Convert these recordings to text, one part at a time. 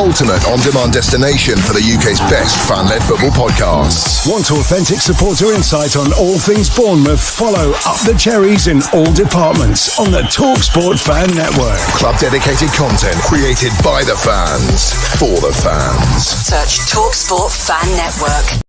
ultimate on-demand destination for the UK's best fan-led football podcasts. Want authentic supporter insight on all things Bournemouth? Follow Up the Cherries in all departments on the TalkSport Fan Network. Club-dedicated content created by the fans, for the fans. Search TalkSport Fan Network.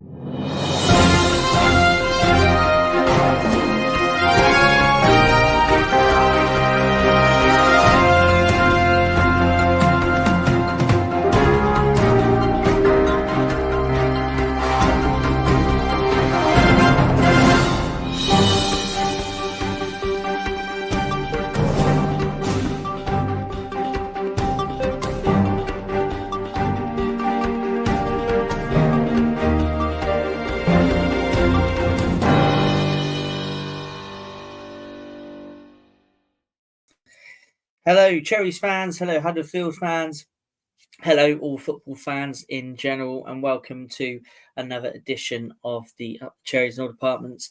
Hello, Cherries fans. Hello, Huddersfield fans. Hello, all football fans in general, and welcome to another edition of the Up the Cherries and All Departments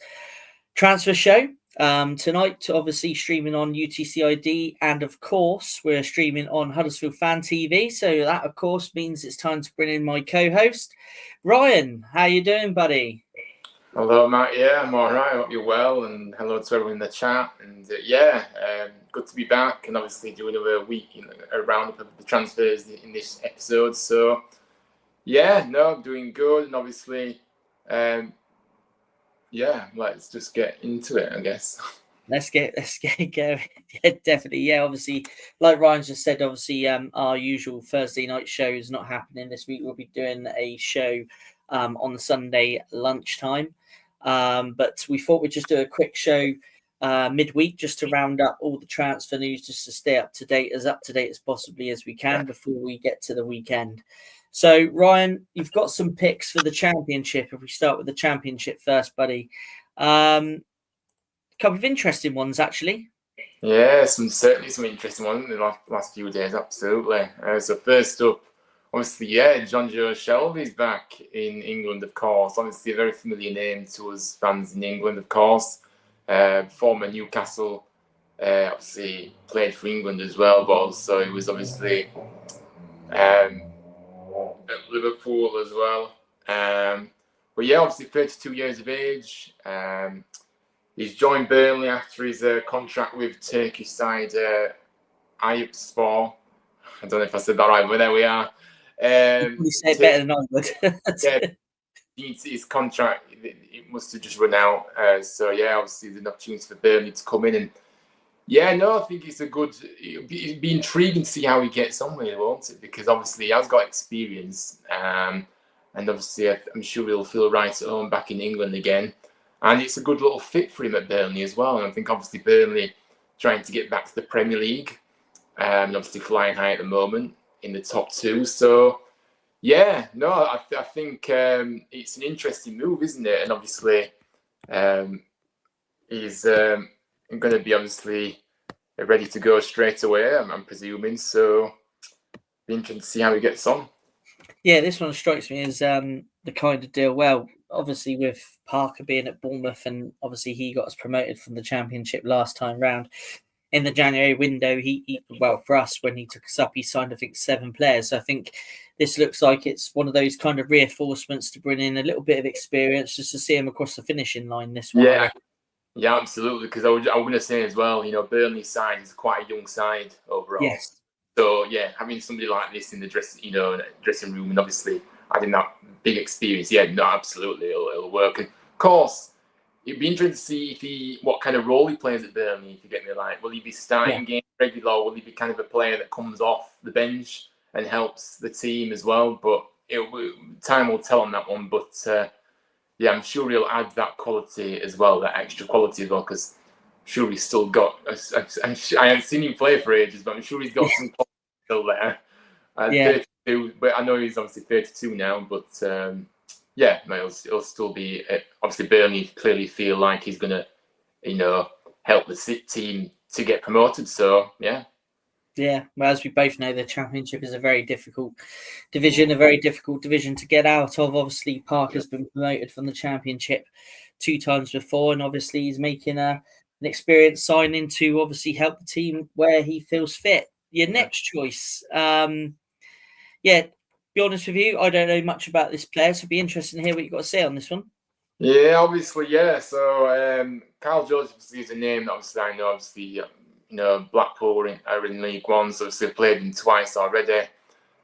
transfer show. Tonight, obviously, streaming on UTCIAD, and of course, we're streaming on Huddersfield Fan TV. So that, of course, means it's time to bring in my co-host, Ryan. How you doing, buddy? Hello, Matt. Yeah, I'm all right. I hope you're well, and hello to everyone in the chat. And good to be back, and obviously doing another week, a roundup of the transfers in this episode. So, I'm doing good, and obviously, let's just get into it, I guess. Let's get going. Yeah, definitely. Yeah, obviously, like Ryan just said, obviously, our usual Thursday night show is not happening this week. We'll be doing a show on Sunday lunchtime. But we thought we'd just do a quick show midweek just to round up all the transfer news, just to stay up to date as possibly as we can before we get to the weekend. So, Ryan, you've got some picks for the Championship. If we start with the Championship first, buddy. A couple of interesting ones, actually. Yeah, certainly some interesting ones in the last few days, absolutely. So first up, obviously, John Joe Shelby's back in England, of course. Obviously, a very familiar name to us fans in England, of course. Former Newcastle, obviously played for England as well, but also he was obviously at Liverpool as well. Obviously 32 years of age. He's joined Burnley after his contract with Turkish side Eyüpspor. I don't know if I said that right, but there we are. You said better than I would. His contract, it must have just run out. Obviously there's an opportunity for Burnley to come in. And I think it's it'd be intriguing to see how he gets on with it, won't it? Because obviously he has got experience. And obviously I'm sure he'll feel right at home back in England again. And it's a good little fit for him at Burnley as well. And I think obviously Burnley trying to get back to the Premier League. And obviously flying high at the moment in the top two. So, I think it's an interesting move, isn't it? And obviously he's going to be obviously ready to go straight away, I'm presuming. So, be interesting to see how he gets on. Yeah, this one strikes me as the kind of deal. Well, obviously with Parker being at Bournemouth, and obviously he got us promoted from the Championship last time round. In the January window, for us, when he took us up, he signed, I think, 7 players. So I think this looks like it's one of those kind of reinforcements to bring in a little bit of experience just to see him across the finishing line this one. Yeah, absolutely. Because I was going to say as well, Burnley's side is quite a young side overall. Yes. So, having somebody like this in the dressing room, and obviously having that big experience, absolutely, it'll work. And of course, it'd be interesting to see what kind of role he plays at Burnley, if you get me right. Will he be starting games regular, or will he be kind of a player that comes off the bench and helps the team as well? But time will tell on that one. But I'm sure he'll add that quality as well, that extra quality as well, because I'm sure he's still got. I haven't seen him play for ages, but I'm sure he's got some quality still there. 32, but I know he's obviously 32 now, but. It'll still be obviously Burnley clearly feel like he's going to, help the team to get promoted. So well, as we both know, the Championship is a very difficult division to get out of. Obviously, Parker's been promoted from the Championship 2 times before, and obviously he's making an experienced signing to obviously help the team where he feels fit. Your next choice, yeah, be honest with you, I don't know much about this player, so it'd be interesting to hear what you've got to say on this one. Yeah, obviously, yeah. So Carl Joseph is a name that obviously I know. Obviously, Blackpool are in League One, so obviously played him twice already.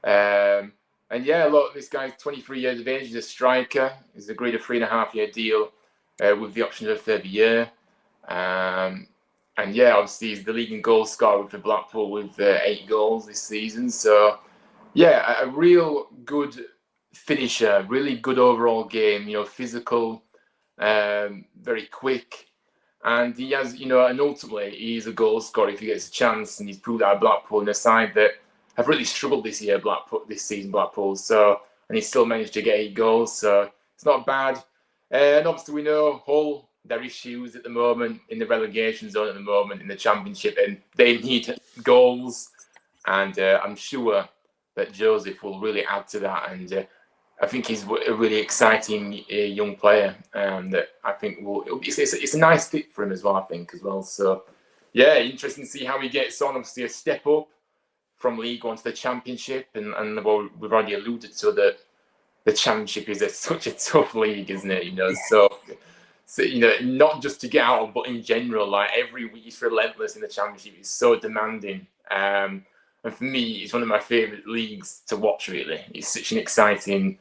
And yeah, look, this guy's 23 years of age. He's a striker. He's agreed a 3.5-year deal with the option of a further year. And yeah, obviously he's the leading goal scorer for Blackpool with 8 goals this season. So yeah, a real good finisher, really good overall game. Physical, very quick. And he has, and ultimately he's a goal scorer if he gets a chance, and he's proved that at Blackpool in a side that have really struggled this season, Blackpool. So, and he's still managed to get 8 goals, so it's not bad. And obviously we know Hull, their issues at the moment in the relegation zone at the moment in the Championship, and they need goals. And I'm sure that Joseph will really add to that, and I think he's a really exciting young player, that I think it's a nice fit for him as well, I think, as well. So, yeah, interesting to see how he gets on. Obviously, a step up from League One to the Championship, and well, we've already alluded to that the Championship is such a tough league, isn't it? So not just to get out of, but in general, like every week it's relentless in the Championship. It's so demanding. And for me, it's one of my favourite leagues to watch, really. It's such an exciting,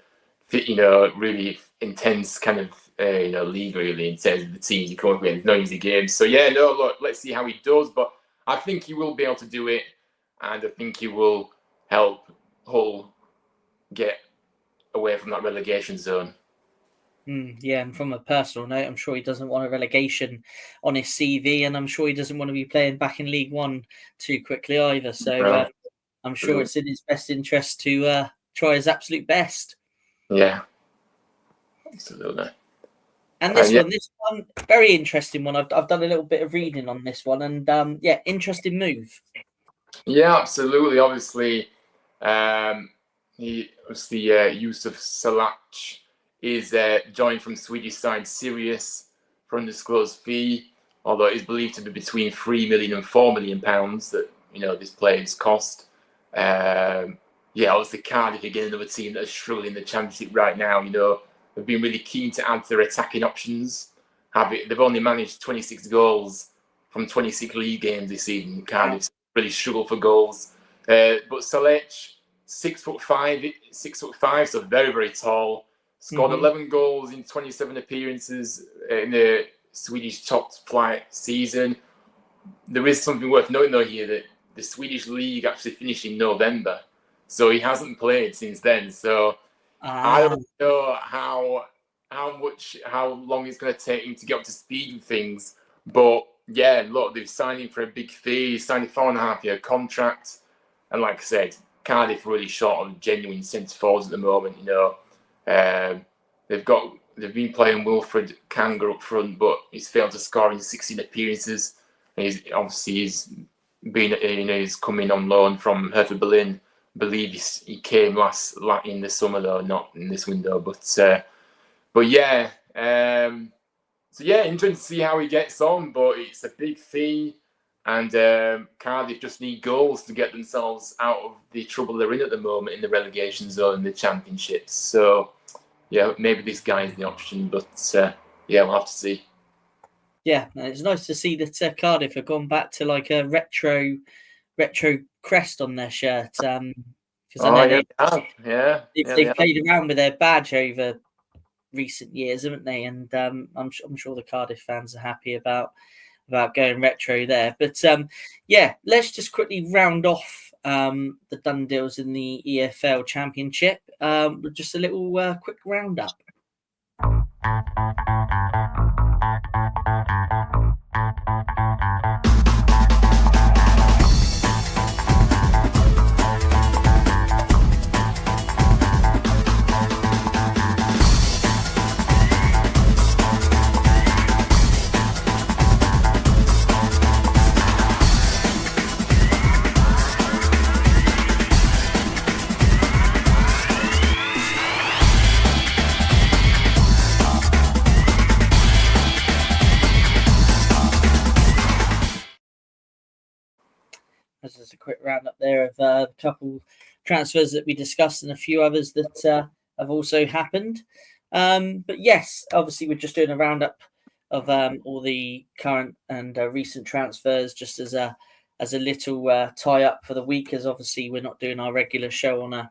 really intense kind of, league, really, in terms of the teams you come up with. It's no easy games. So, yeah, look, let's see how he does. But I think he will be able to do it. And I think he will help Hull get away from that relegation zone. Yeah, and from a personal note, I'm sure he doesn't want a relegation on his CV, and I'm sure he doesn't want to be playing back in League One too quickly either. So I'm sure it's in his best interest to try his absolute best. Yeah, absolutely. And this one, very interesting one. I've done a little bit of reading on this one, and interesting move. Yeah, absolutely. Obviously, Yusuf Salach is joined from Swedish side Sirius for undisclosed fee, although it is believed to be between £3 million and £4 million that this player's cost. Obviously Cardiff again, another team that is struggling in the Championship right now. They've been really keen to add to their attacking options. They've only managed 26 goals from 26 league games this season. Cardiff really struggle for goals. But Salech, 6'5", so very, very tall. Scored 11 goals in 27 appearances in the Swedish top flight season. There is something worth noting though here, that the Swedish league actually finished in November, so he hasn't played since then. So I don't know how long it's going to take him to get up to speed with things. But yeah, look, they've signed him for a big fee. He signed a 4.5-year contract, and like I said, Cardiff really short on genuine centre forwards at the moment. They've been playing Wilfred Kanga up front, but he's failed to score in 16 appearances. And he's coming on loan from Hertha Berlin. I believe he came last in the summer though, not in this window. But yeah. So yeah, interesting to see how he gets on. But it's a big fee, and Cardiff just need goals to get themselves out of the trouble they're in at the moment in the relegation zone in the Championship. So yeah, maybe this guy is the option, but we'll have to see. Yeah, it's nice to see that Cardiff have gone back to like a retro crest on their shirt. Because I know they've played around with their badge over recent years, haven't they? And I'm sure the Cardiff fans are happy about going retro there. But let's just quickly round off the done deals in the EFL Championship with just a little quick roundup. This is a quick roundup there of a couple transfers that we discussed and a few others that have also happened. But yes, obviously we're just doing a roundup of all the current and recent transfers, just as a little tie up for the week, as obviously we're not doing our regular show on a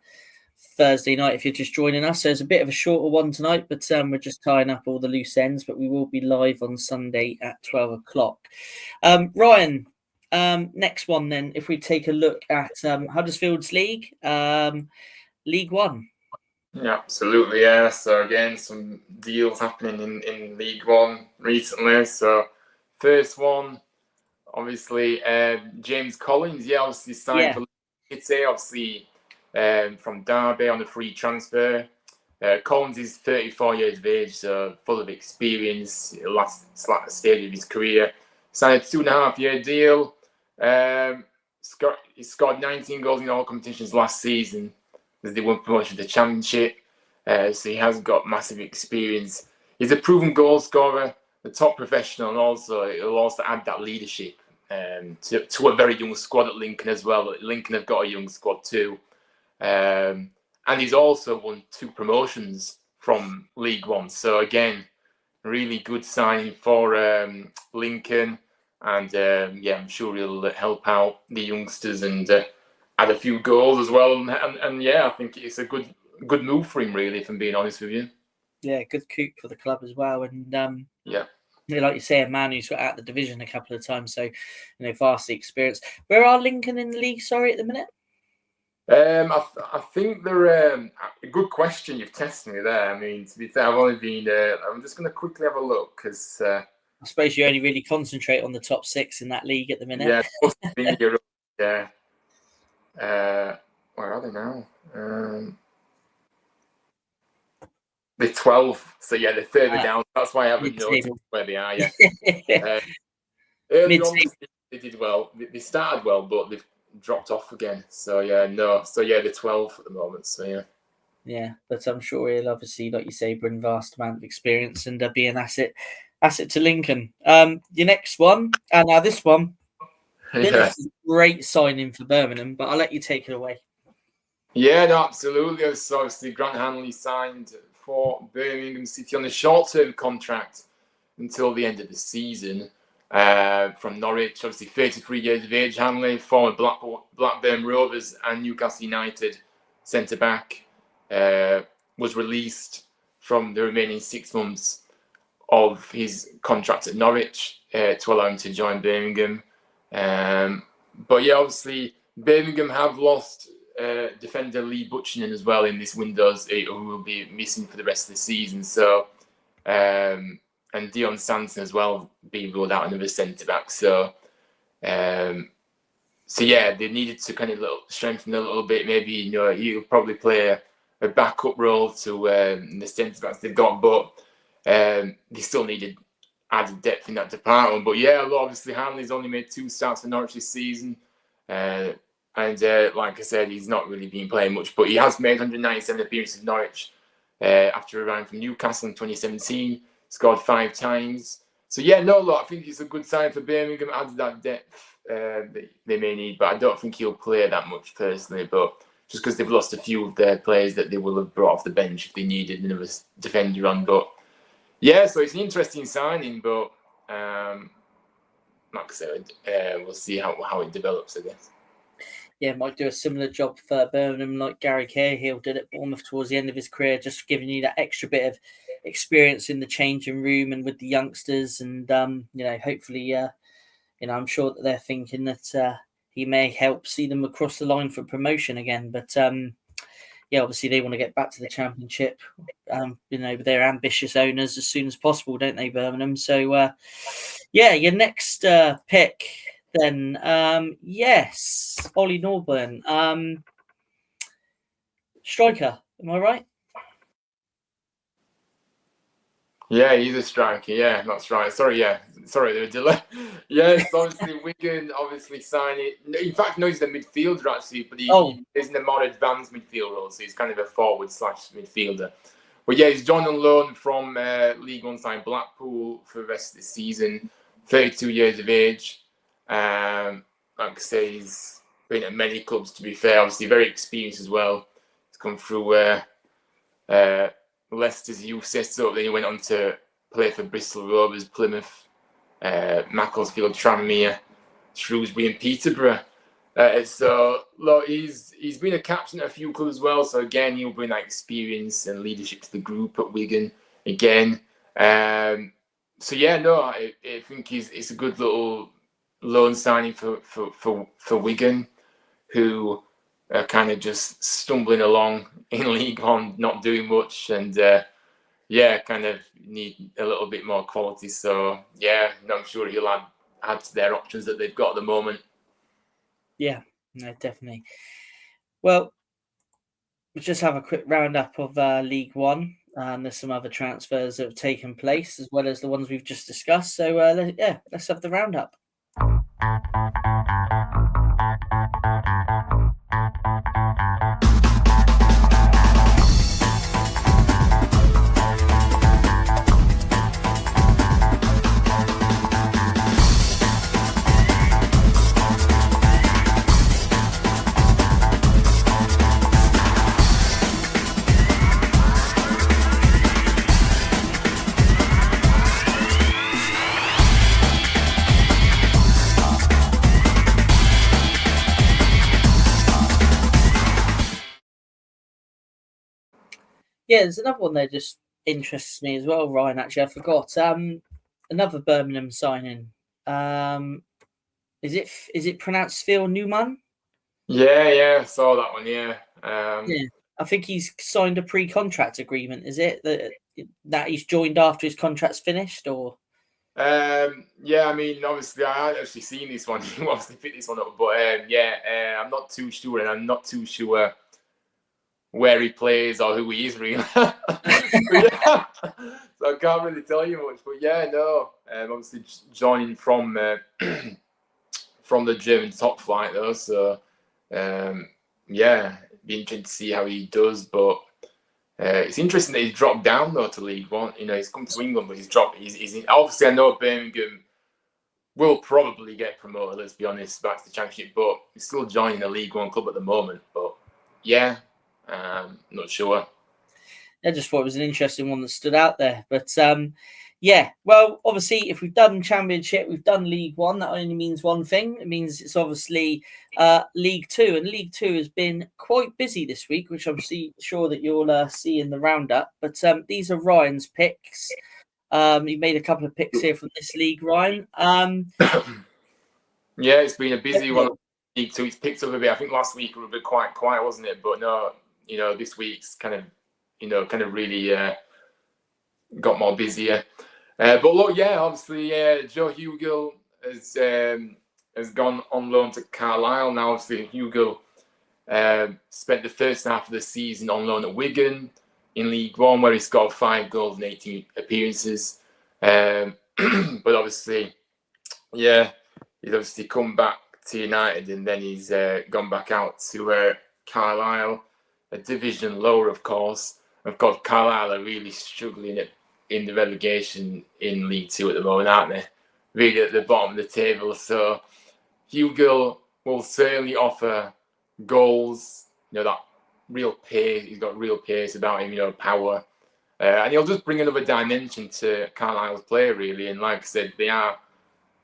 Thursday night if you're just joining us. So it's a bit of a shorter one tonight, but we're just tying up all the loose ends. But we will be live on Sunday at 12 o'clock. Ryan, next one then, if we take a look at Huddersfield's league, League One. Yeah, absolutely. Yeah. So again, some deals happening in League One recently. So first one, obviously, James Collins. Yeah, obviously signed for City. Obviously, from Derby on a free transfer. Collins is 34 years of age, so full of experience. Last stage of his career. Signed a 2.5-year deal. He scored 19 goals in all competitions last season as they won promotion to the Championship. So he has got massive experience. He's a proven goal scorer, a top professional, and also he'll also add that leadership to a very young squad at Lincoln as well. Lincoln have got a young squad too. And he's also won 2 promotions from League One. So again, really good signing for Lincoln. And I'm sure he'll help out the youngsters and add a few goals as well. And I think it's a good move for him, really, if I'm being honest with you. Yeah, good coup for the club as well. And like you say, a man who's got out the division a couple of times, so vastly experienced. Where are Lincoln in the league? Sorry, at the minute. I think they're a good question. You've tested me there. I mean, to be fair, I've only been. I'm just going to quickly have a look because I suppose you only really concentrate on the top 6 in that league at the minute. Yeah, where are they now? They're 12, so they're further down. That's why I haven't noticed where they are yet. Early on, they did well. They started well, but they've dropped off again. So they're 12 at the moment. So yeah, but I'm sure he'll obviously, like you say, bring vast amount of experience and be an asset to Lincoln. Your next one, and now this one, this is a great signing for Birmingham, but I'll let you take it away. Yeah, no, absolutely. So obviously, Grant Hanley signed for Birmingham City on a short-term contract until the end of the season. From Norwich, obviously 33 years of age, Hanley, former Blackburn Rovers and Newcastle United centre-back, was released from the remaining 6 months of his contract at Norwich to allow him to join Birmingham. But obviously, Birmingham have lost defender Lee Butchinen as well in this window, who will be missing for the rest of the season. So, and Dion Sanson as well being ruled out, another centre back. So, they needed to kind of strengthen a little bit. Maybe he'll probably play a backup role to the centre backs they've got, but they still needed added depth in that department. But obviously Hanley's only made 2 starts for Norwich this season. And like I said, he's not really been playing much, but he has made 197 appearances in Norwich after arriving from Newcastle in 2017. Scored 5 times. So I think it's a good sign for Birmingham. Adds that depth that they may need, but I don't think he'll play that much personally. But just because they've lost a few of their players that they will have brought off the bench if they needed another defender on. But so it's an interesting signing, but like I said, we'll see how it develops, I guess. Yeah, might do a similar job for Birmingham like Gary Cahill did at Bournemouth towards the end of his career, just giving you that extra bit of experience in the changing room and with the youngsters. And, hopefully, I'm sure that they're thinking that he may help see them across the line for promotion again. But, obviously they want to get back to the Championship. They're ambitious owners as soon as possible, don't they, Birmingham? So, your next pick then, Ollie Norburn, striker, am I right? Yeah, he's a striker. Yeah, that's right. Sorry, there was a delay. Yes, obviously Wigan signed it. In fact, no, he's a midfielder actually, but he is in a more advanced midfield role, so he's kind of a forward/midfielder. But he's joined on loan from League One side Blackpool for the rest of the season. 32 years of age. Like I say, he's been at many clubs, to be fair. Obviously, very experienced as well. He's come through Leicester's youth setup. Then he went on to play for Bristol Rovers, Plymouth, Macclesfield, Tranmere, Shrewsbury, and Peterborough. So look, he's been a captain at a few clubs as well. So again, he'll bring that experience and leadership to the group at Wigan again. So yeah, no, I think it's a good little loan signing for Wigan, who are kind of just stumbling along in League One, not doing much, and kind of need a little bit more quality. So yeah, I'm sure he'll add to their options that they've got at the moment. Yeah, no, definitely. Well, we'll just have a quick roundup of League One. There's some other transfers that have taken place, as well as the ones we've just discussed. So let's have the roundup. Yeah, there's another one that just interests me as well, Ryan. Actually, I forgot. Another Birmingham signing. Is it pronounced Phil Newman? Yeah, I saw that one. Yeah. I think he's signed a pre-contract agreement. Is it that he's joined after his contract's finished, or? Yeah, I mean, obviously, I had actually seen this one. You obviously picked this one up, but I'm not too sure, and I'm not too sure where he plays or who he is really. So I can't really tell you much. But yeah, no, obviously joining from the German top flight though. So be interesting to see how he does. But it's interesting that he's dropped down though to League One. You know, he's come to England, but he's dropped. Obviously, I know Birmingham will probably get promoted. Let's be honest, back to the Championship, but he's still joining a League One club at the moment. But yeah. Not sure. I just thought it was an interesting one that stood out there. But well, obviously, if we've done Championship, we've done League One, that only means one thing. It means it's obviously League Two. And League Two has been quite busy this week, which I'm sure that you'll see in the roundup. But these are Ryan's picks. He made a couple of picks here from this league, Ryan. Yeah, it's been a busy one. League Two, it's picked up a bit. I think last week it was a bit quite quiet, wasn't it? But no, this week's kind of really got more busier. But look, yeah, obviously, Joe Hugill has gone on loan to Carlisle. Now, obviously, Hugill spent the first half of the season on loan at Wigan in League One, where he scored 5 goals and 18 appearances. But obviously, he's obviously come back to United, and then he's gone back out to Carlisle, a division lower, of course. Of course, Carlisle are really struggling in the relegation in League Two at the moment, aren't they? Really at the bottom of the table. So Hugill will certainly offer goals. That real pace. He's got real pace about him. Power, and he'll just bring another dimension to Carlisle's play, really. And like I said, they are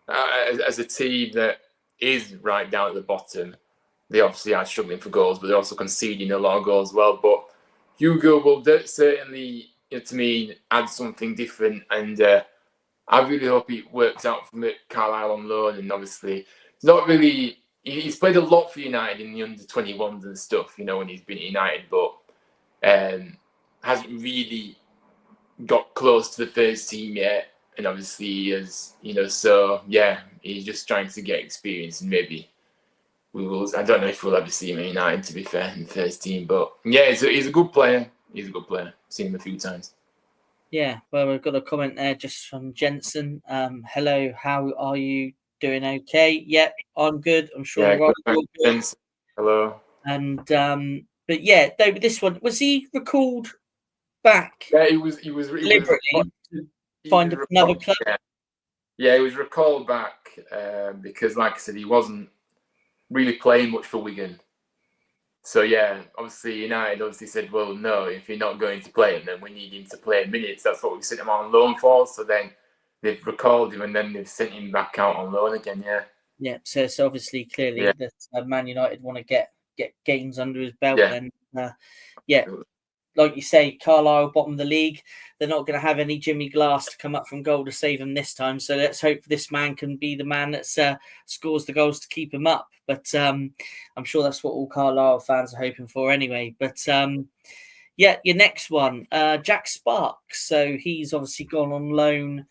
as a team that is right down at the bottom. They obviously are struggling for goals, but they're also conceding a lot of goals as well. But Hugill will certainly, to me, add something different. And I really hope it works out for Carlisle on loan. And obviously, it's not really... He's played a lot for United in the under-21s and stuff, when he's been at United. But hasn't really got close to the first team yet. And obviously he is, he's just trying to get experience, and maybe we will. I don't know if we'll ever see him at United, to be fair, in the first team. But yeah, he's a good player. He's a good player. Seen him a few times. Yeah, well, we've got a comment there just from Jensen. Hello, how are you doing? Okay, yep, I'm good. I'm sure. Yeah, good. Jensen. Hello. And but yeah, David, this one was he recalled back? Yeah, he was deliberately. Find another club. Yeah, he was recalled back because, like I said, he wasn't really playing much for Wigan. So yeah, obviously United said, well, no, if you're not going to play him, then we need him to play minutes. That's what we sent him on loan for. So then they've recalled him and then they've sent him back out on loan again. Yeah. Yeah. So it's obviously clearly that Man United want to get games under his belt. Yeah. And like you say, Carlisle bottom of the league. They're not going to have any Jimmy Glass to come up from goal to save them this time. So let's hope this man can be the man that scores the goals to keep him up. But I'm sure that's what all Carlisle fans are hoping for anyway. But your next one, Jack Sparks. So he's obviously gone on loan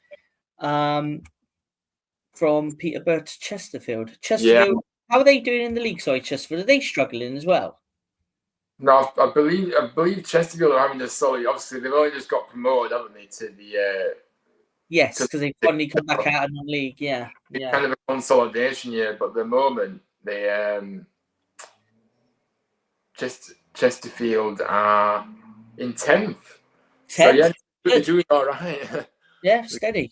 from Peterborough to Chesterfield. Chesterfield, how are they doing in the league? Sorry, Chesterfield, are they struggling as well? No, I believe Chesterfield are having a solid. Obviously, they've only just got promoted, haven't they, to the yes, because they finally come back out of the league. Yeah, it's kind of a consolidation year, but at the moment they Chesterfield are in 10th. So yeah, they're doing all right. Yeah, steady.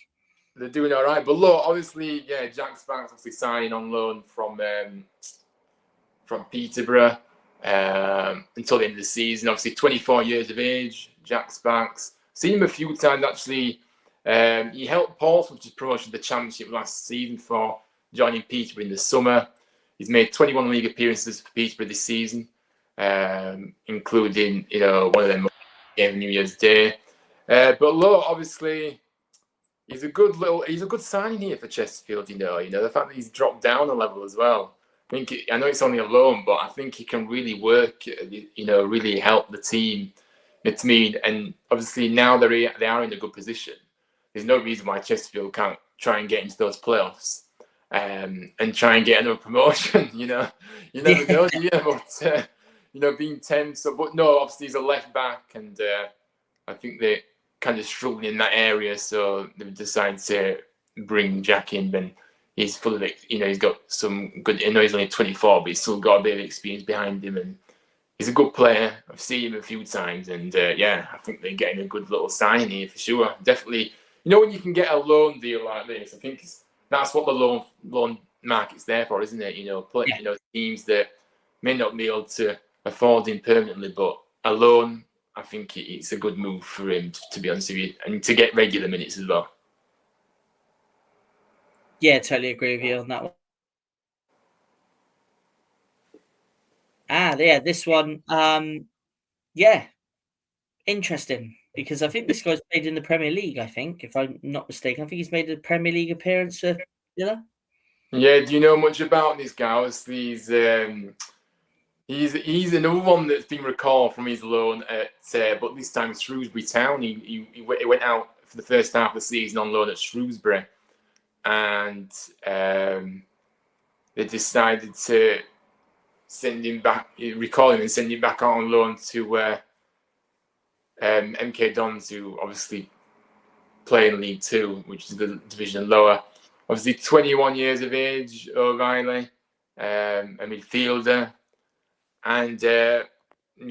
They're doing all right, but look, obviously, Jack Sparks obviously signing on loan from Peterborough. Until the end of the season. Obviously 24 years of age, Jack Sparks. Seen him a few times actually. He helped Portsmouth to promotion to the Championship last season for joining Peterborough in the summer. He's made 21 league appearances for Peterborough this season, including one of them game New Year's Day. But look, obviously he's a good signing here for Chesterfield. The fact that he's dropped down a level as well. I know it's only a loan, but I think he can really work, really help the team. It's me, and obviously now they are in a good position. There's no reason why Chesterfield can't try and get into those playoffs and try and get another promotion. You never know, do you? But being 10. So, but no, obviously he's a left back, and I think they're kind of struggling in that area. So they've decided to bring Jack in. Then he's full of it. He's got some good. I know he's only 24, but he's still got a bit of experience behind him, and he's a good player. I've seen him a few times, and I think they're getting a good little sign here for sure. Definitely, when you can get a loan deal like this, I think that's what the loan market's there for, isn't it? Teams that may not be able to afford him permanently, but a loan, I think it's a good move for him, to be honest with you, and to get regular minutes as well. Yeah, totally agree with you on that one. This one, interesting, because I think this guy's played in the Premier League, I think, if I'm not mistaken. I think he's made a Premier League appearance for Villa. Yeah, do you know much about this guy? He's another one that's been recalled from his loan at, but this time Shrewsbury Town. He went out for the first half of the season on loan at Shrewsbury. And they decided to send him back, recall him and send him back out on loan to MK Dons, who obviously play in League Two, which is the division lower. Obviously 21 years of age, O'Reilly, a midfielder. And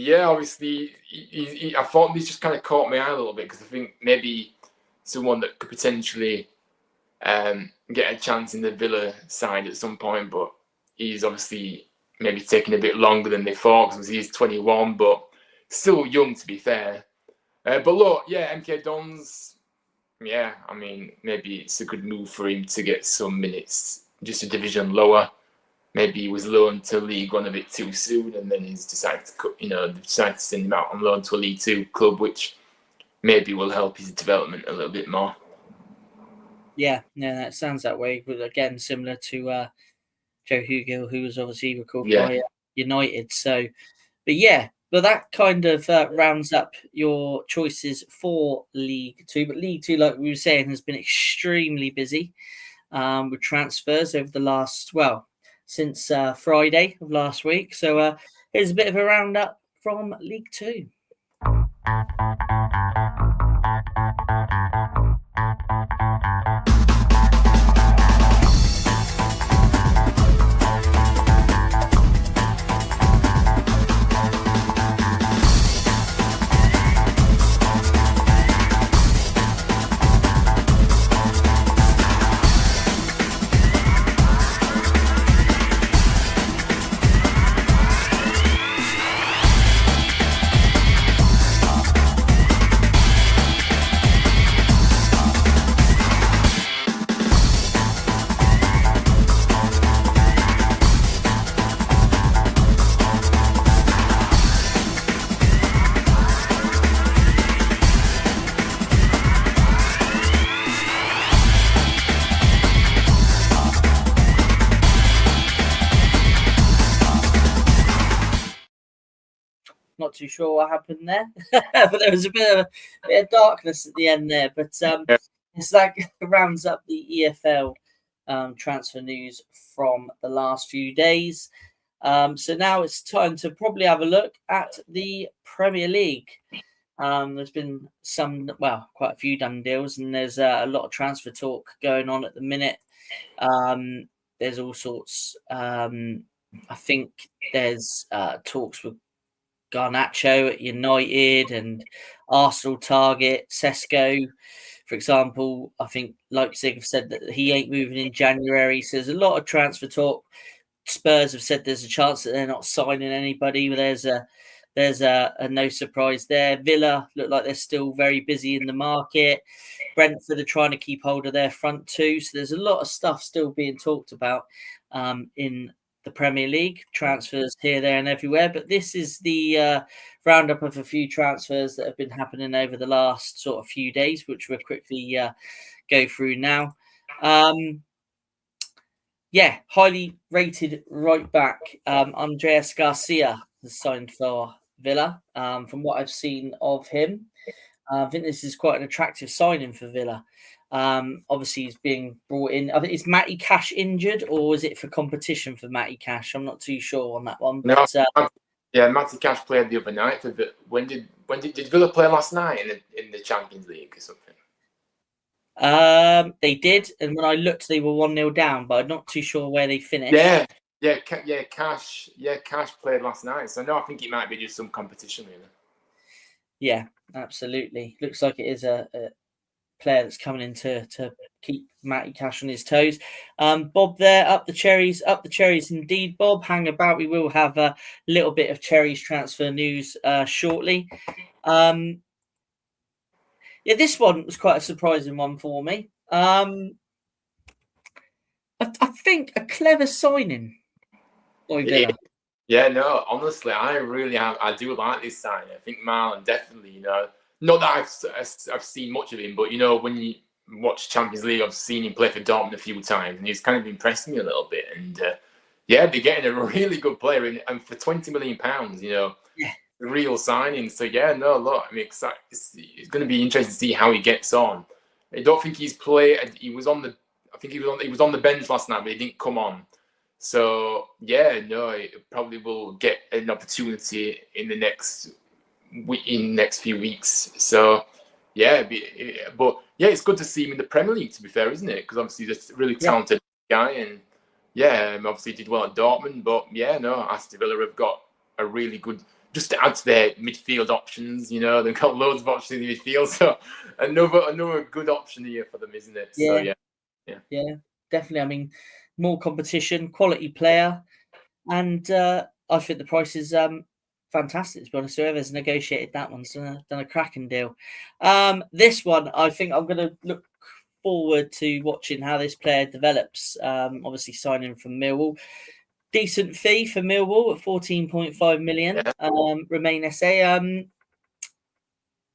obviously I thought this just kind of caught my eye a little bit, because I think maybe someone that could potentially get a chance in the Villa side at some point, but he's obviously maybe taking a bit longer than they thought, because he's 21, but still young, to be fair. But look, MK Dons, I mean, maybe it's a good move for him to get some minutes, just a division lower. Maybe he was loaned to League One a bit too soon, and then he's decided to send him out on loan to a League Two club, which maybe will help his development a little bit more. Yeah, that sounds that way. But again, similar to Joe Hugill, who was obviously recalled by United. So, but that kind of rounds up your choices for League Two. But League Two, like we were saying, has been extremely busy with transfers over the last, since Friday of last week. So here's a bit of a roundup from League Two. too sure what happened there, but there was a bit of darkness at the end there. But it's like rounds up the EFL transfer news from the last few days. So now it's time to probably have a look at the Premier League. There's been quite a few done deals, and there's a lot of transfer talk going on at the minute. There's all sorts. I think there's talks with Garnacho at United and Arsenal target Sesko, for example. I think Leipzig have said that he ain't moving in January. So there's a lot of transfer talk. Spurs have said there's a chance that they're not signing anybody. There's a no surprise there. Villa look like they're still very busy in the market. Brentford are trying to keep hold of their front two. So there's a lot of stuff still being talked about in the Premier League. Transfers here, there and everywhere. But this is the roundup of a few transfers that have been happening over the last sort of few days, which we'll quickly go through now. Highly rated right back Andreas Garcia has signed for Villa. From what I've seen of him, I think this is quite an attractive signing for Villa. Obviously, he's being brought in. I think is Matty Cash injured, or is it for competition for Matty Cash? I'm not too sure on that one. But, Matty Cash played the other night for Villa. When did Villa play last night in the Champions League or something? They did, and when I looked, they were 1-0 down, but I'm not too sure where they finished. Cash played last night, so no, I think it might be just some competition, really. Yeah, absolutely. Looks like it is a player that's coming in to keep Matty Cash on his toes. Bob there, up the cherries indeed, Bob. Hang about, we will have a little bit of Cherries transfer news shortly. This one was quite a surprising one for me. I think a clever signing by Villa. Yeah, no, honestly, I do like this signing. I think Marlon definitely, not that I've seen much of him, but, when you watch Champions League, I've seen him play for Dortmund a few times, and he's kind of impressed me a little bit. And, they're getting a really good player, and for £20 million, real signing. So I'm excited. It's going to be interesting to see how he gets on. I don't think he's played. He was on the bench last night, but he didn't come on. So he probably will get an opportunity in the next few weeks. So it's good to see him in the Premier League, to be fair, isn't it? Because obviously he's a really talented guy, and obviously did well at Dortmund. But Aston Villa have got a really good. Just to add to their midfield options, they've got loads of options in the midfield. So another good option here for them, isn't it? Yeah, definitely. I mean, more competition, quality player, and I think the price is fantastic. To be honest, whoever's negotiated that one's done a cracking deal. This one, I think I'm going to look forward to watching how this player develops. Obviously, signing from Millwall. Decent fee for Millwall at 14.5 million. Remain SA.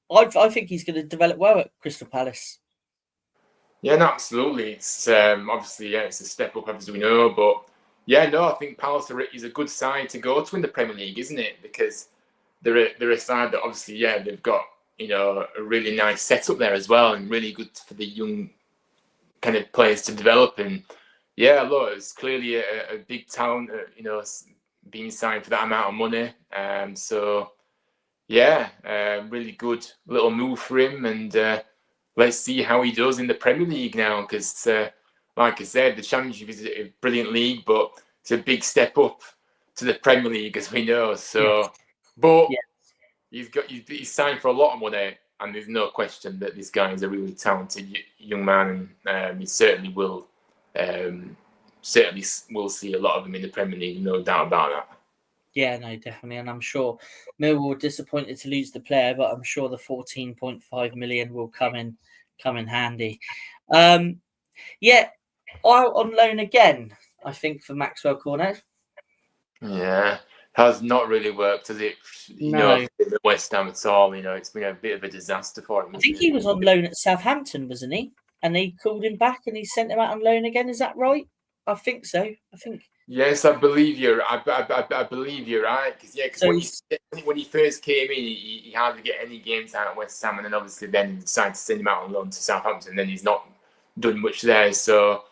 I think he's going to develop well at Crystal Palace. Yeah, no, absolutely. It's obviously it's a step up, as we know. But I think Palace is a good side to go to in the Premier League, isn't it? Because they're a side that obviously they've got a really nice setup there as well, and really good for the young kind of players to develop. And it's clearly a big talent, being signed for that amount of money. Really good little move for him. And let's see how he does in the Premier League now. Because, like I said, the Championship is a brilliant league, but it's a big step up to the Premier League, as we know. So, he's signed for a lot of money. And there's no question that this guy is a really talented young man. And he certainly will. We'll see a lot of them in the Premier League, no doubt about that. Yeah, no, definitely, and I'm sure Millwall were disappointed to lose the player, but I'm sure the 14.5 million will come in handy. On loan again, I think, for Maxwell Cornet. Yeah, has not really worked, has it? No, the West Ham at all. It's been a bit of a disaster for him. I think he was on loan at Southampton, wasn't he? And they called him back and he sent him out on loan again. Is that right? I think so. I think Yes, I believe you're. I believe you're right. Because So when he first came in, he hardly get any games out at West Ham, and then obviously then he decided to send him out on loan to Southampton. And then he's not done much there. So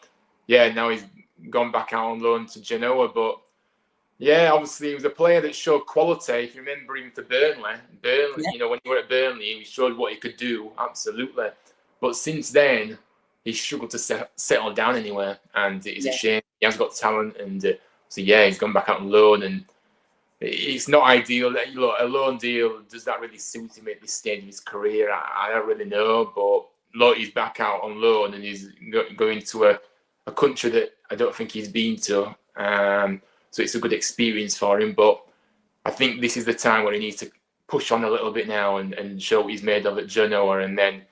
yeah, now he's gone back out on loan to Genoa. But yeah, obviously he was a player that showed quality. If you remember him for Burnley, yeah, when he were at Burnley, he showed what he could do. Absolutely. But since then, he's struggled to settle down anywhere, and it's a yeah, shame. He has got talent, and so yeah, he's gone back out on loan, and it's not ideal. Look, a loan deal, does that really suit him at this stage of his career? I don't really know, but look, he's back out on loan, and he's going to a country that I don't think he's been to. So it's a good experience for him, but I think this is the time where he needs to push on a little bit now and show what he's made of at Genoa, and then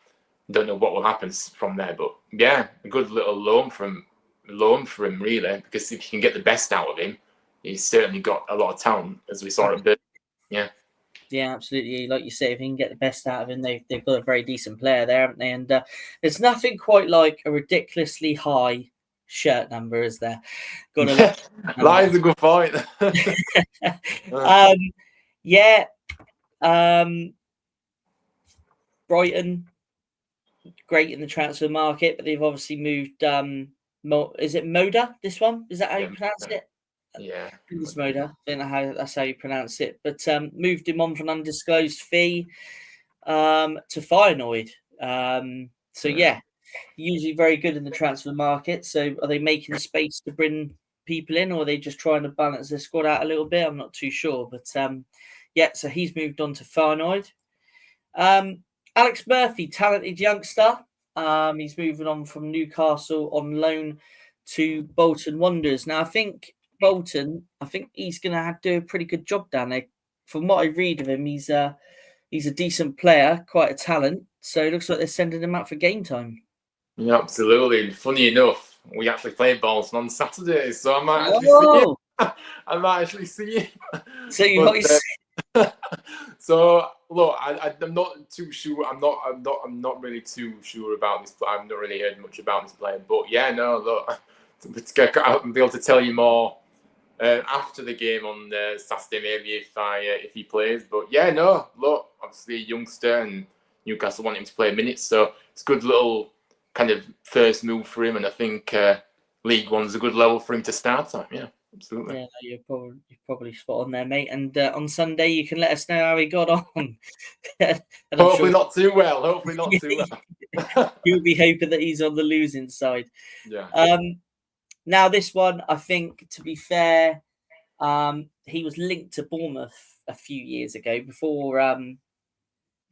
don't know what will happen from there. But yeah, a good little loan for him, really, because if you can get the best out of him, he's certainly got a lot of talent, as we saw at Burnley. Yeah. Yeah, absolutely. Like you say, if you can get the best out of him, they've got a very decent player there, haven't they? And there's nothing quite like a ridiculously high shirt number, is there? Got to That is a good point. yeah. Brighton, great in the transfer market, but they've obviously moved. Is it Moda? This one, is that how you pronounce it? Yeah, It's Moda. I think that's how you pronounce it. But moved him on for an undisclosed fee to Feyenoord. So yeah, usually very good in the transfer market. So are they making space to bring people in, or are they just trying to balance their squad out a little bit? I'm not too sure, but yeah. So he's moved on to Feyenoord. Alex Murphy, talented youngster. He's moving on from Newcastle on loan to Bolton Wanderers. Now I think Bolton, he's going to do a pretty good job down there. From what I read of him, he's a decent player, quite a talent. So it looks like they're sending him out for game time. Yeah, absolutely. And funny enough, we actually played Bolton on Saturday, so I might actually see him. I might actually see him. So you might see. So look, I'm not too sure. I'm not really too sure about this. I've not really heard much about this player, but yeah, no, look, I'll be able to tell you more after the game on Saturday, maybe if he plays. But yeah, no, look, obviously a youngster, and Newcastle want him to play minutes, so it's a good little kind of first move for him, and I think League One's a good level for him to start at. Yeah. Absolutely. Yeah, you're probably spot on there, mate. And on Sunday, you can let us know how he got on. Hopefully not too well. Hopefully not too well. You'll be hoping that he's on the losing side. Yeah. Now this one, I think, to be fair, he was linked to Bournemouth a few years ago before. I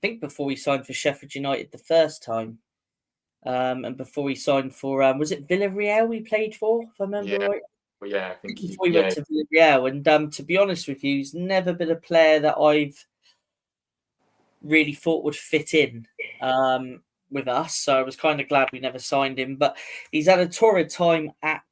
think before he signed for Sheffield United the first time, and before he signed for was it Villarreal he played for? If I remember right. Well, yeah, I think before he went to Villarreal, and to be honest with you, he's never been a player that I've really thought would fit in with us. So I was kind of glad we never signed him. But he's had a torrid time at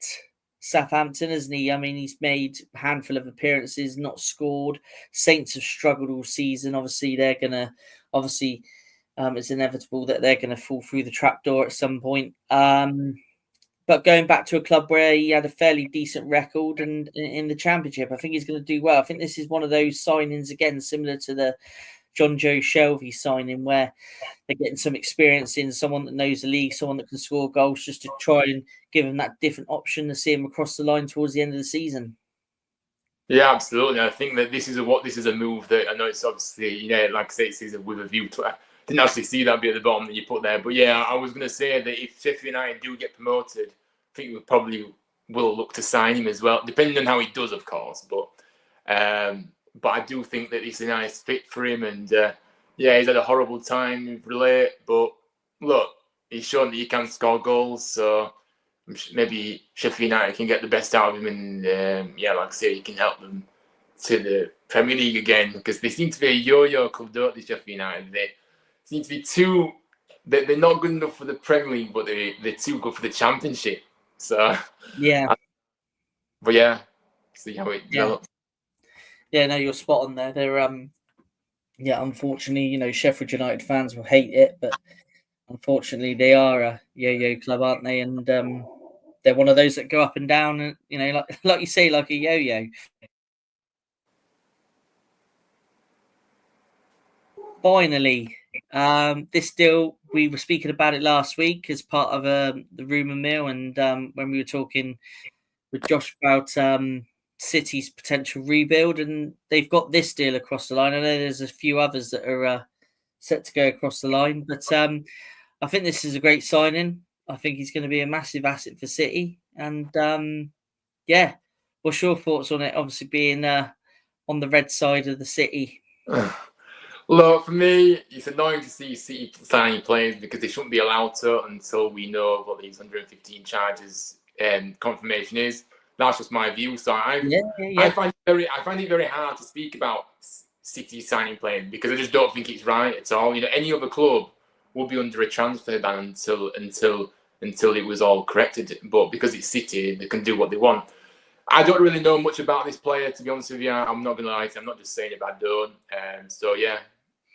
Southampton, hasn't he? I mean, he's made a handful of appearances, not scored. Saints have struggled all season. Obviously, they're gonna. It's inevitable that they're going to fall through the trapdoor at some point. But going back to a club where he had a fairly decent record and in the Championship, I think he's going to do well. I think this is one of those signings, again, similar to the John Joe Shelvey signing, where they're getting some experience in someone that knows the league, someone that can score goals, just to try and give him that different option to see him across the line towards the end of the season. Yeah, absolutely. I think that this is a move that I know it's obviously, like I say, it's with a view to. I didn't actually see that bit at the bottom that you put there, but yeah, I was going to say that if Sheffield United do get promoted, I think we probably will look to sign him as well, depending on how he does, of course. But I do think that it's a nice fit for him, and yeah, he's had a horrible time with Relay, but look, he's shown that he can score goals, so maybe Sheffield United can get the best out of him, and like I say, he can help them to the Premier League again, because they seem to be a yo-yo club, don't they, Sheffield United? They seem to be they're not good enough for the Premier League, but they're too good for the Championship. So yeah, but yeah, see how it develops. Yeah, no, you're spot on there. They're unfortunately, Sheffield United fans will hate it, but unfortunately they are a yo-yo club, aren't they? And they're one of those that go up and down, and like you say, like a yo-yo. Finally, this deal, we were speaking about it last week as part of the rumour mill, and when we were talking with Josh about City's potential rebuild, and they've got this deal across the line. I know there's a few others that are set to go across the line, but I think this is a great signing. I think he's going to be a massive asset for City, and what's your thoughts on it? Obviously, being on the red side of the City. Look, for me, it's annoying to see City signing players because they shouldn't be allowed to until we know what these 115 charges confirmation is. That's just my view. So I find it very hard to speak about City signing players because I just don't think it's right at all. Any other club would be under a transfer ban until it was all corrected. But because it's City, they can do what they want. I don't really know much about this player, to be honest with you. I'm not gonna lie to you. I'm not just saying it, but I don't. So yeah,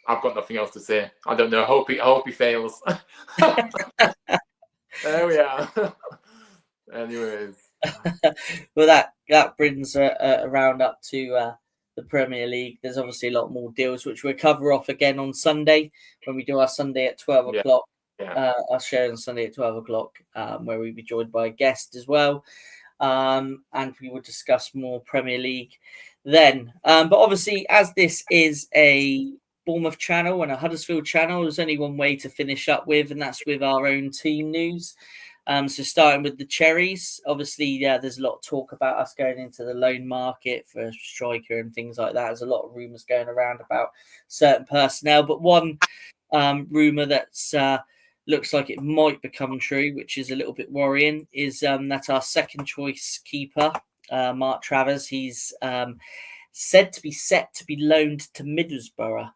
I've got nothing else to say. I don't know. I hope he fails. There we are. Anyways. Well, that brings a round up to the Premier League. There's obviously a lot more deals, which we'll cover off again on Sunday when we do our Sunday at 12 o'clock. Yeah. Our show on Sunday at 12 o'clock, where we'll be joined by a guest as well. And we will discuss more Premier League then. But obviously, as this is a Bournemouth channel and a Huddersfield channel, there's only one way to finish up with, and that's with our own team news. So starting with the Cherries, obviously, there's a lot of talk about us going into the loan market for a striker and things like that. There's a lot of rumours going around about certain personnel, but one rumour that's looks like it might become true, which is a little bit worrying, is that our second choice keeper, Mark Travers, he's said to be set to be loaned to Middlesbrough,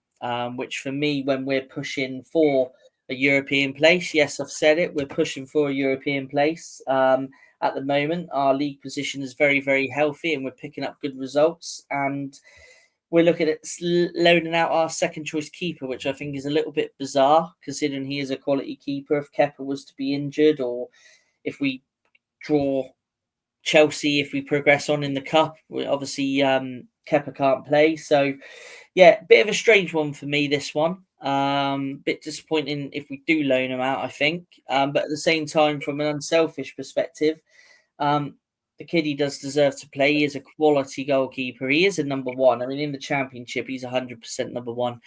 which for me, when we're pushing for a European place, yes, I've said it, we're pushing for a European place. At the moment, our league position is very, very healthy and we're picking up good results. And we're looking at loaning out our second choice keeper, which I think is a little bit bizarre considering he is a quality keeper. If Kepa was to be injured, or if we draw Chelsea, if we progress on in the cup, obviously Kepa can't play. So yeah, bit of a strange one for me, this one. Bit disappointing if we do loan him out, I think. But at the same time, from an unselfish perspective, the kid, he does deserve to play. He is a quality goalkeeper. He is a number one. I mean, in the Championship, he's 100% number one.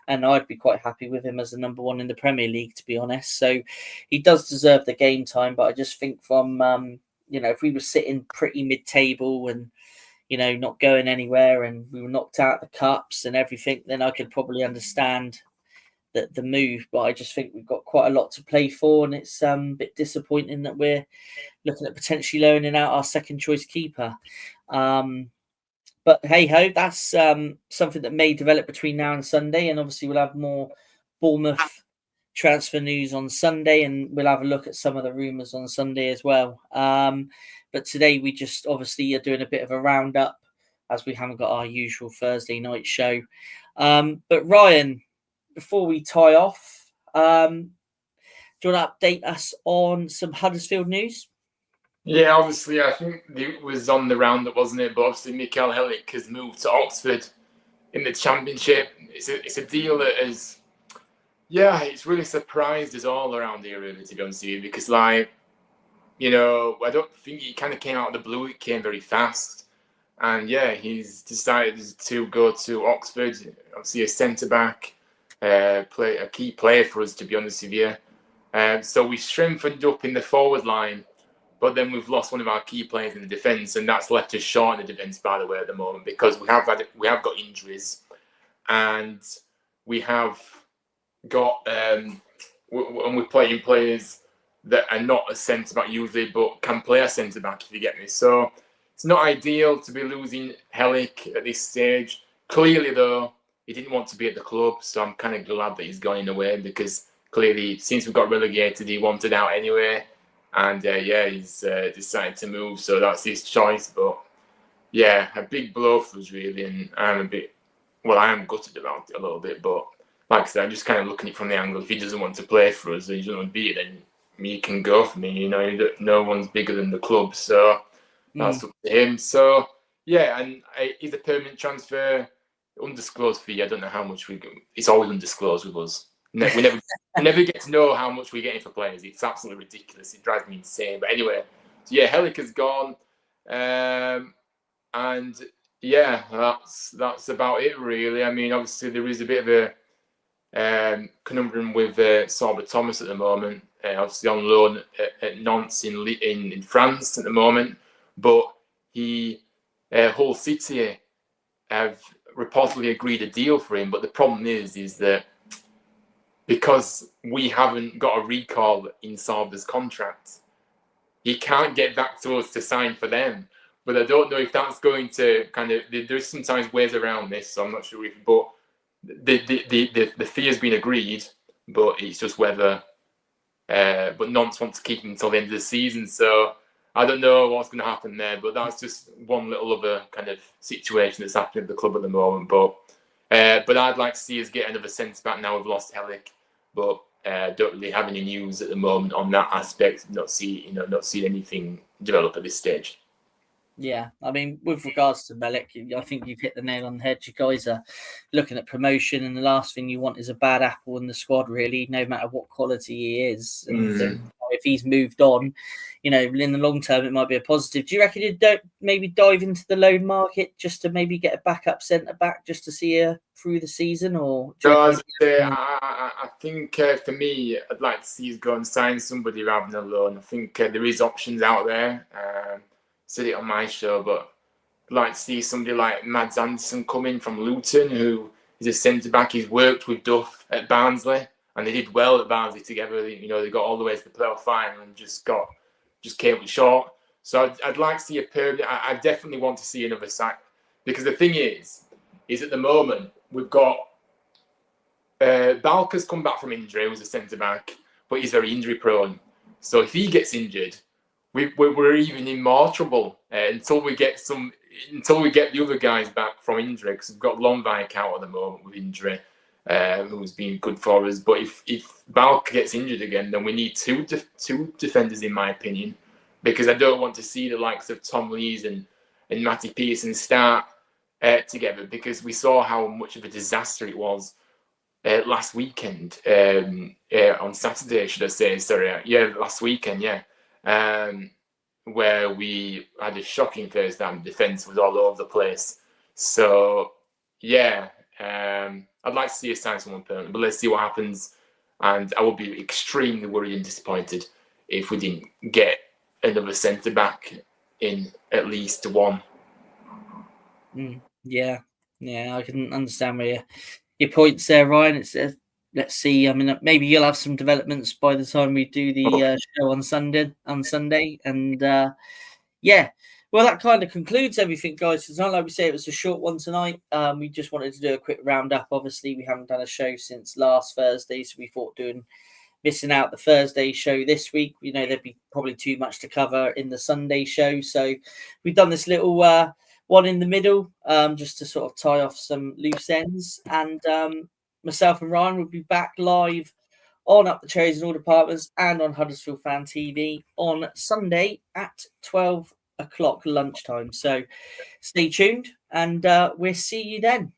And I'd be quite happy with him as a number one in the Premier League, to be honest. So he does deserve the game time. But I just think from, if we were sitting pretty mid-table and, not going anywhere and we were knocked out the cups and everything, then I could probably understand the move. But I just think we've got quite a lot to play for. And it's a bit disappointing that we're looking at potentially loaning out our second choice keeper. But hey ho, that's something that may develop between now and Sunday. And obviously we'll have more Bournemouth transfer news on Sunday, and we'll have a look at some of the rumours on Sunday as well. But today we just obviously are doing a bit of a roundup as we haven't got our usual Thursday night show. But Ryan, before we tie off, do you want to update us on some Huddersfield news? Yeah, obviously, I think it was on the roundup, wasn't it? But obviously, Mikael Helik has moved to Oxford in the Championship. It's a deal that is, it's really surprised us all around here, really, to be honest with you, because, I don't think it kind of came out of the blue. It came very fast. And, he's decided to go to Oxford, obviously a centre-back, a key player for us, to be honest with you. So we strengthened up in the forward line, but then we've lost one of our key players in the defence, and that's left us short in the defence, by the way, at the moment, because we have got injuries, and we have got and we're playing players that are not a centre back usually, but can play a centre back, if you get me. So it's not ideal to be losing Helik at this stage. Clearly, though, he didn't want to be at the club, so I'm kind of glad that he's gone in a way, because clearly, since we got relegated, he wanted out anyway. And he's decided to move, so that's his choice. But a big blow for us, really. And I am gutted about it a little bit. But like I said, I'm just kind of looking at it from the angle. If he doesn't want to play for us, he doesn't want to be it, then he can go for me. You know, no one's bigger than the club, so that's up to him. So yeah, and is a permanent transfer, undisclosed fee. I don't know how much it's always undisclosed with us. We never get to know how much we're getting for players. It's absolutely ridiculous. It drives me insane. But anyway, so yeah, Helic has gone, and yeah, that's about it really. I mean, obviously there is a bit of a conundrum with Sorba Thomas at the moment. Obviously on loan at Nantes in France at the moment, but Hull City have reportedly agreed a deal for him. But the problem is that because we haven't got a recall in Sorba's contract, he can't get back to us to sign for them. But I don't know if that's going to kind of. There's sometimes ways around this, so I'm not sure if. But the fee has been agreed, but it's just whether. But Nantes want to keep him until the end of the season, so I don't know what's going to happen there. But that's just one little other kind of situation that's happening at the club at the moment. But I'd like to see us get another centre back now. We've lost Helic, but don't really have any news at the moment on that aspect. Not see anything develop at this stage. Yeah, I mean, with regards to Melik, I think you've hit the nail on the head. You guys are looking at promotion, and the last thing you want is a bad apple in the squad, really, no matter what quality he is. And if he's moved on, you know, in the long term, it might be a positive. Do you reckon you'd maybe dive into the loan market just to maybe get a backup centre back just to see her through the season? Or I think for me, I'd like to see us go and sign somebody rather than a loan. I think there is options out there. Said it on my show, but I'd like to see somebody like Mads Anderson come in from Luton, who is a centre back. He's worked with Duff at Barnsley, and they did well at Barnsley together. You know, they got all the way to the playoff final and just came up short. So I'd like to see a permanent. I definitely want to see another sack, because the thing is at the moment we've got Balker's come back from injury. He was a centre back, but he's very injury prone. So if he gets injured, we're even in more trouble until we get the other guys back from injury, because we've got Longvik out at the moment with injury, who's been good for us. But if Balk gets injured again, then we need two defenders, in my opinion, because I don't want to see the likes of Tom Lees and Matty Pearson start together, because we saw how much of a disaster it was last weekend, on Saturday, should I say? Sorry, last weekend, where we had a shocking first half. Defence was all over the place. So, I'd like to see us sign someone permanent, but let's see what happens. And I would be extremely worried and disappointed if we didn't get another centre back in at least one. Yeah, I can understand where your points there, Ryan. It's let's see. I mean, maybe you'll have some developments by the time we do the show on Sunday, and well, that kind of concludes everything, guys. It's not like we say, it was a short one tonight. We just wanted to do a quick roundup. Obviously, we haven't done a show since last Thursday, so we thought missing out the Thursday show this week, you know, there'd be probably too much to cover in the Sunday show. So we've done this little one in the middle, just to sort of tie off some loose ends. And myself and Ryan will be back live on Up the Cherries in all departments and on Huddersfield Fan TV on Sunday at 12 o'clock lunchtime. So stay tuned, and we'll see you then.